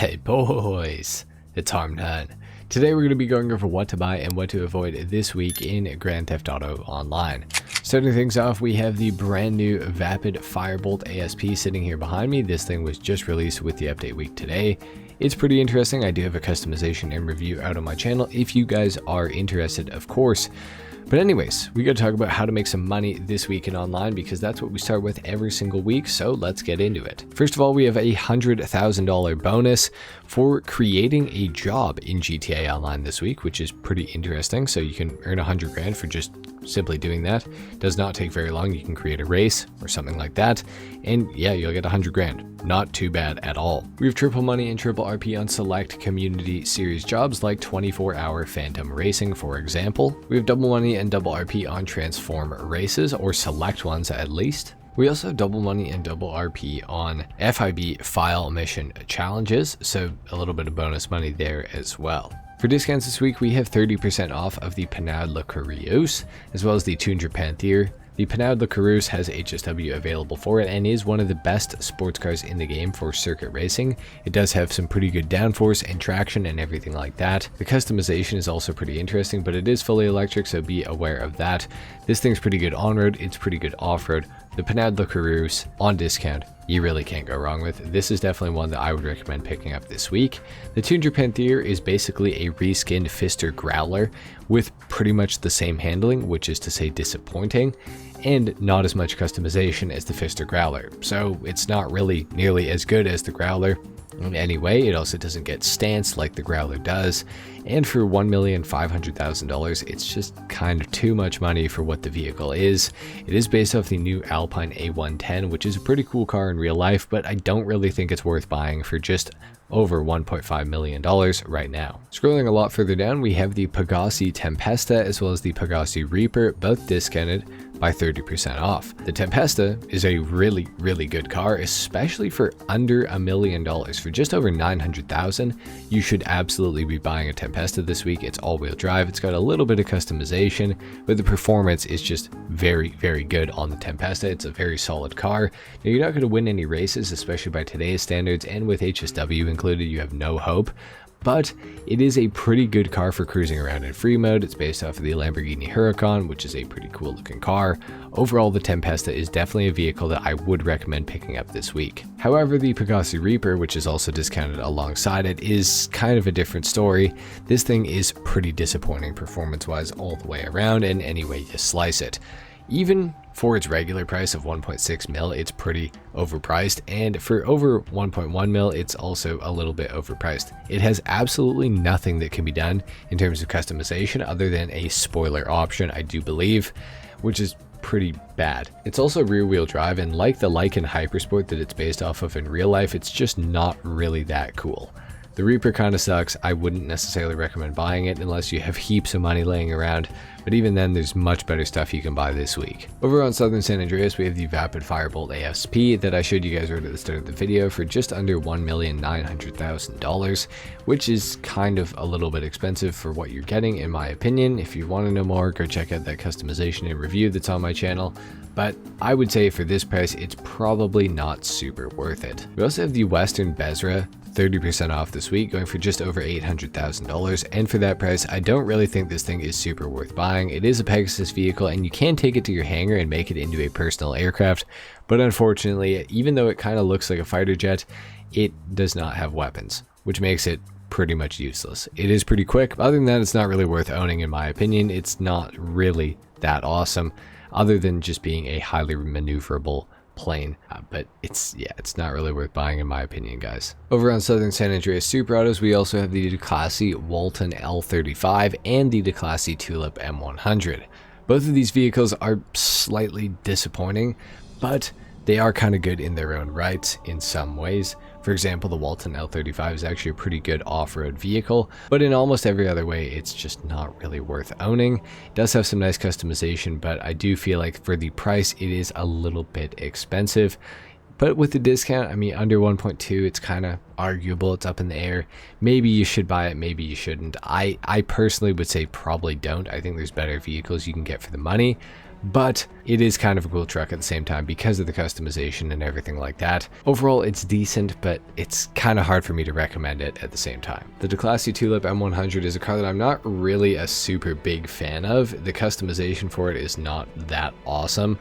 Hey boys, it's HarmNone. Today we're going to be going over what to buy and what to avoid this week in Grand Theft Auto Online. Starting things off, we have the brand new Vapid Firebolt ASP sitting here behind me. This thing was just released with the update week today. It's pretty interesting. I do have a customization and review out on my channel if you guys are interested, of course. But anyways, we got to talk about how to make some money this week in online, because that's what we start with every single week, so let's get into it. First of all, we have a $100,000 bonus for creating a job in GTA Online this week, which is pretty interesting. So you can earn 100 grand for just simply doing that. Does not take very long. You can create a race or something like that, and yeah, you'll get 100 grand. Not too bad at all. We have triple money and triple RP on select community series jobs like 24-hour Phantom Racing, for example. We have double money and double RP on transform races, or select ones at least. We also have double money and double RP on FIB file mission challenges, so a little bit of bonus money there as well. For discounts this week, we have 30% off of the Panade Le Curieux, as well as the Tundra Panther. The Panade Le Curieux has HSW available for it and is one of the best sports cars in the game for circuit racing. It does have some pretty good downforce and traction and everything like that. The customization is also pretty interesting, but it is fully electric, so be aware of that. This thing's pretty good on-road, it's pretty good off-road. The Panade Le Curieux on discount, you really can't go wrong with. This is definitely one that I would recommend picking up this week. The Tundra Panther is basically a reskinned Pfister Growler with pretty much the same handling, which is to say disappointing, and not as much customization as the Pfister Growler. So it's not really nearly as good as the Growler. Anyway, it also doesn't get stance like the Growler does, and for $1,500,000, it's just kind of too much money for what the vehicle is. It is based off the new Alpine A110, which is a pretty cool car in real life, but I don't really think it's worth buying for just over $1.5 million right now. Scrolling a lot further down, we have the Pegassi Tempesta as well as the Pegassi Reaper, both discounted by 30% off. The Tempesta is a really good car, especially for under $1 million. For just over 900,000, you should absolutely be buying a Tempesta this week. It's all-wheel drive. It's got a little bit of customization, but the performance is just very good on the Tempesta. It's a very solid car. Now, you're not going to win any races, especially by today's standards, and with HSW included, you have no hope. But it is a pretty good car for cruising around in free mode. It's based off of the Lamborghini Huracan, which is a pretty cool looking car. Overall, the Tempesta is definitely a vehicle that I would recommend picking up this week. However, the Pegassi Reaper, which is also discounted alongside it, is kind of a different story. This thing is pretty disappointing performance-wise all the way around, and any way you slice it. Even for its regular price of 1.6 mil, it's pretty overpriced, and for over 1.1 mil, it's also a little bit overpriced. It has absolutely nothing that can be done in terms of customization other than a spoiler option, I do believe, which is pretty bad. It's also rear-wheel drive, and like the Lykan Hypersport that it's based off of in real life, it's just not really that cool. The Reaper kind of sucks. I wouldn't necessarily recommend buying it unless you have heaps of money laying around, but even then, there's much better stuff you can buy this week. Over on Southern San Andreas, we have the Vapid Firebolt ASP that I showed you guys right at the start of the video for just under $1,900,000, which is kind of a little bit expensive for what you're getting, in my opinion. If you want to know more, go check out that customization and review that's on my channel. But I would say for this price, it's probably not super worth it. We also have the Western Bezra 30% off this week, going for just over $800,000, and for that price, I don't really think this thing is super worth buying. It is a Pegasus vehicle, and you can take it to your hangar and make it into a personal aircraft, but unfortunately, even though it kind of looks like a fighter jet, it does not have weapons, which makes it pretty much useless. It is pretty quick, but other than that, it's not really worth owning in my opinion. It's not really that awesome, other than just being a highly maneuverable plane, but it's not really worth buying in my opinion, guys. Over on Southern San Andreas Super Autos, we also have the Declassi Walton L35 and the Declassi Tulip M100. Both of these vehicles are slightly disappointing, but they are kind of good in their own right in some ways. For example, the Walton L35 is actually a pretty good off-road vehicle, but in almost every other way, it's just not really worth owning. It does have some nice customization, but I do feel like for the price, it is a little bit expensive. But with the discount, I mean, under 1.2, it's kind of arguable. It's up in the air. Maybe you should buy it, maybe you shouldn't. I personally would say probably don't. I think there's better vehicles you can get for the money. but it is kind of a cool truck at the same time because of the customization and everything like that. Overall, it's decent, but it's kind of hard for me to recommend it at the same time. The Declasse Tulip M100 is a car that I'm not really a super big fan of. The customization for it is not that awesome,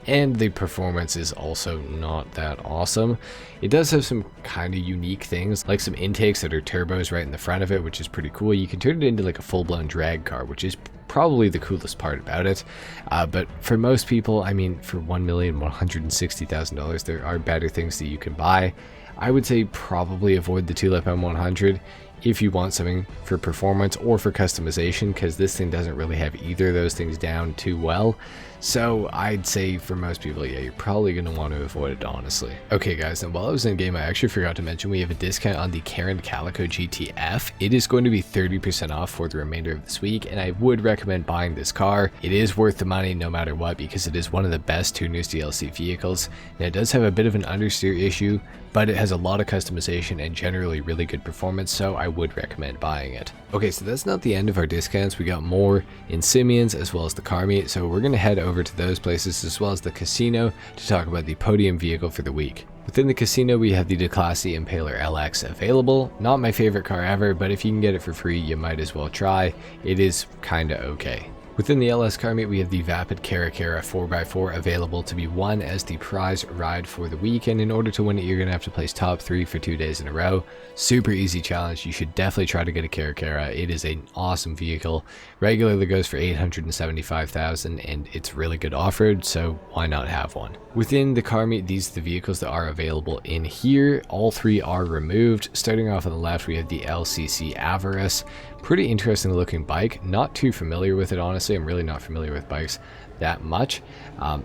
and the performance is also not that awesome. It does have some kind of unique things, like some intakes that are turbos right in the front of it, which is pretty cool. You can turn it into like a full-blown drag car, which is probably the coolest part about it. But for most people, I mean, for $1,160,000, there are better things that you can buy. I would say probably avoid the Tulip M100 if you want something for performance or for customization, because this thing doesn't really have either of those things down too well. So I'd say for most people, yeah, you're probably going to want to avoid it, honestly. Okay guys, and while I was in game, I actually forgot to mention we have a discount on the Karen Calico GTF. It is going to be 30% off for the remainder of this week, and I would recommend buying this car. It is worth the money no matter what, because it is one of the best tuners DLC vehicles. Now, it does have a bit of an understeer issue, but it has a lot of customization and generally really good performance, so I would recommend buying it. Okay, so that's not the end of our discounts. We got more in Simeon's as well as the car meet, so we're going to head over to those places as well as the casino to talk about the podium vehicle for the week. Within the casino, we have the Declasse Impaler LX available. Not my favorite car ever, but if you can get it for free, you might as well try. It is kinda okay. Within the LS car meet, we have the Vapid Caracara 4x4 available to be won as the prize ride for the week, and in order to win it, you're going to have to place top 3 for 2 days in a row. Super easy challenge. You should definitely try to get a Caracara. It is an awesome vehicle. Regularly goes for $875,000, and it's really good off-road, so why not have one? Within the car meet, these are the vehicles that are available in here. All 3 are removed. Starting off on the left, we have the LCC Avarice. Pretty interesting looking bike. Not too familiar with it, honestly. I'm really not familiar with bikes that much.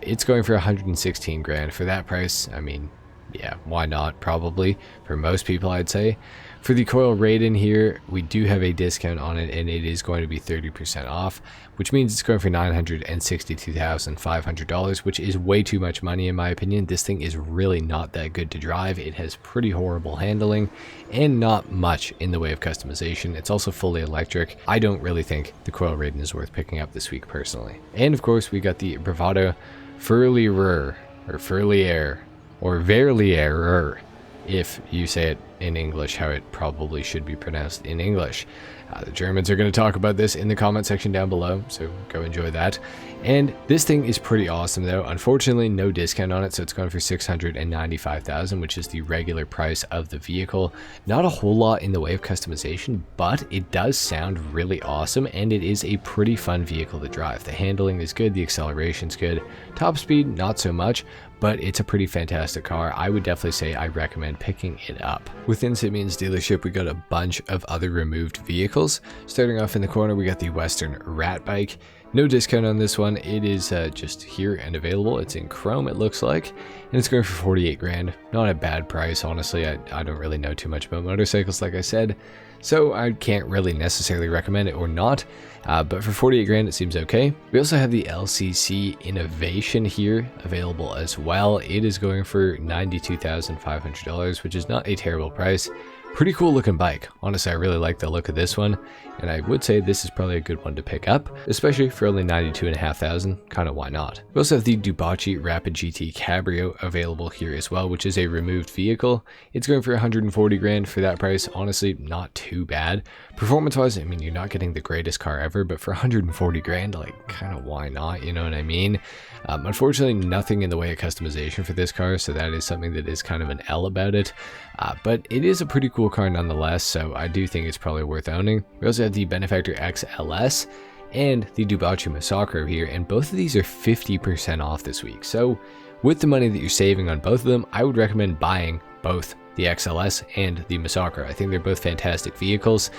It's going for 116 grand. For that price, I mean, yeah, why not? Probably for most people, I'd say. For the Coil Raiden here, we do have a discount on it, and it is going to be 30% off, which means it's going for $962,500, which is way too much money in my opinion. This thing is really not that good to drive. It has pretty horrible handling and not much in the way of customization. It's also fully electric. I don't really think the Coil Raiden is worth picking up this week personally. And of course, we got the Bravado Ferlier, or Ferlier, or Verlier, if you say it in English how it probably should be pronounced in English. The Germans are going to talk about this in the comment section down below, so go enjoy that. And this thing is pretty awesome though. Unfortunately, no discount on it, so it's going for $695,000, which is the regular price of the vehicle. Not a whole lot in the way of customization, but it does sound really awesome, and it is a pretty fun vehicle to drive. The handling is good, the acceleration's good, top speed not so much, but it's a pretty fantastic car. I would definitely say I recommend picking it up. Within Simeon's dealership, we got a bunch of other removed vehicles. Starting off in the corner, we got the Western Rat Bike. No discount on this one. It is just here and available. It's in chrome, it looks like, and it's going for 48 grand. Not a bad price, honestly. I don't really know too much about motorcycles, like I said, so I can't really necessarily recommend it or not, but for 48 grand, it seems okay. We also have the LCC Innovation here available as well. It is going for $92,500, which is not a terrible price. Pretty cool looking bike. Honestly, I really like the look of this one, and I would say this is probably a good one to pick up, especially for only $92,500. Kind of why not? We also have the Dubachi Rapid GT Cabrio available here as well, which is a removed vehicle. It's going for 140 grand. For that price, honestly, not too bad. Performance wise, I mean, you're not getting the greatest car ever, but for 140 grand, like, kind of why not? You know what I mean? Unfortunately, nothing in the way of customization for this car, so that is something that is kind of an L about it. But it is a pretty cool car nonetheless, so I do think it's probably worth owning. We also have the Benefactor XLS and the Dubachi Massacro here, and both of these are 50% off this week. So with the money that you're saving on both of them, I would recommend buying both the XLS and the Massacro. I think they're both fantastic vehicles.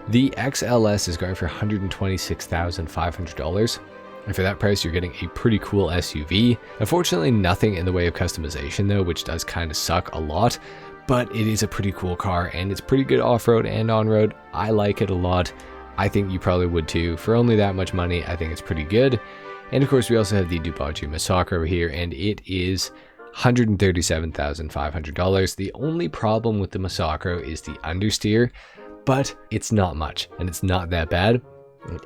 The XLS is going for $126,500. And for that price, you're getting a pretty cool SUV. Unfortunately, nothing in the way of customization though, which does kind of suck a lot. But it is a pretty cool car, and it's pretty good off-road and on-road. I like it a lot. I think you probably would too. For only that much money, I think it's pretty good. And of course, we also have the Dubachi Massacro here, and it is $137,500. The only problem with the Massacro is the understeer, but it's not much, and it's not that bad.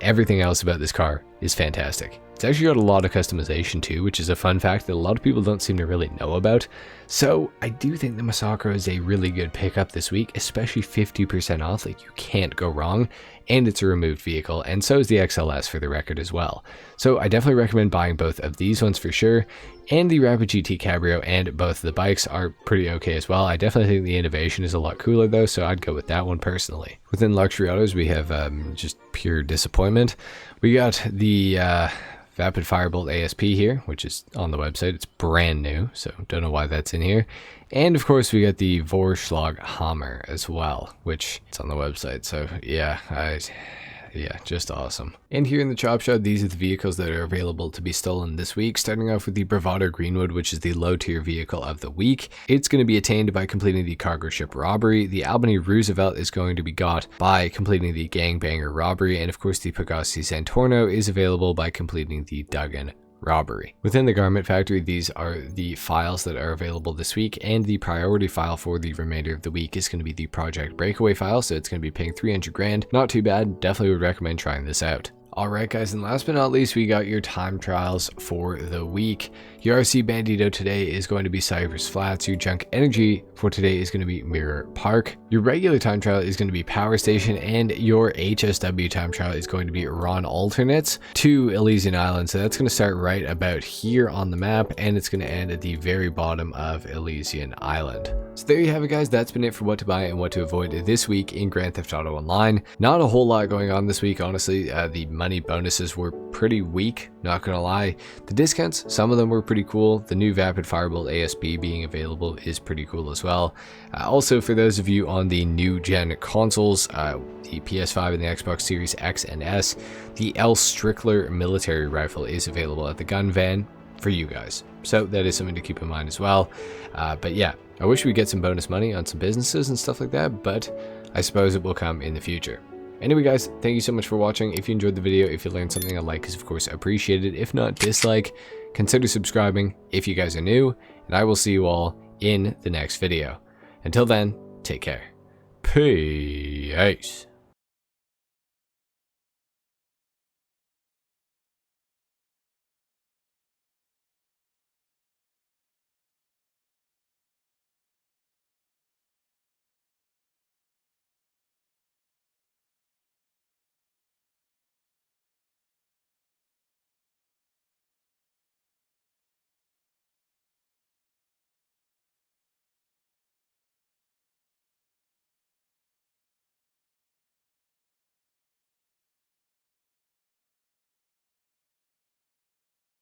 Everything else about this car is fantastic. It's actually got a lot of customization too, which is a fun fact that a lot of people don't seem to really know about. So I do think the Masakura is a really good pickup this week, especially 50% off. Like, you can't go wrong. And it's a removed vehicle, and so is the XLS for the record as well. So I definitely recommend buying both of these ones for sure. And the Rapid GT Cabrio and both of the bikes are pretty okay as well. I definitely think the Innovation is a lot cooler though, so I'd go with that one personally. Within luxury autos, we have just pure disappointment. We got the Vapid Firebolt ASP here, which is on the website. It's brand new, so don't know why that's in here. And of course we got the Vorschlag Hammer as well, which it's on the website. So yeah, just awesome. And here in the chop shop, these are the vehicles that are available to be stolen this week, starting off with the Bravado Greenwood, which is the low tier vehicle of the week. It's going to be attained by completing the cargo ship robbery. The Albany Roosevelt is going to be got by completing the Gangbanger robbery, and of course the Pegasi Santorno is available by completing the Duggan robbery. Within the garment factory, these are the files that are available this week, and the priority file for the remainder of the week is going to be the Project Breakaway file, so it's going to be paying 300 grand. Not too bad. Definitely would recommend trying this out. Alright guys, and last but not least, we got your time trials for the week. Your RC Bandito today is going to be Cypress Flats. Your Junk Energy for today is going to be Mirror Park. Your regular time trial is going to be Power Station, and your HSW time trial is going to be Ron Alternates to Elysian Island. So that's going to start right about here on the map, and it's going to end at the very bottom of Elysian Island. So there you have it guys, that's been it for what to buy and what to avoid this week in Grand Theft Auto Online. Not a whole lot going on this week, honestly. The money bonuses were pretty weak, not gonna lie. The discounts, some of them were pretty cool. The new Vapid Firebolt ASP being available is pretty cool as well. Also, for those of you on the new gen consoles, the PS5 and the Xbox Series X and S, the L Strickler military rifle is available at the gun van for you guys. So that is something to keep in mind as well. But yeah, I wish we'd get some bonus money on some businesses and stuff like that, but I suppose it will come in the future. Anyway guys, thank you so much for watching. If you enjoyed the video, if you learned something, a like is of course appreciated. If not, dislike. Consider subscribing if you guys are new, and I will see you all in the next video. Until then, take care. Peace.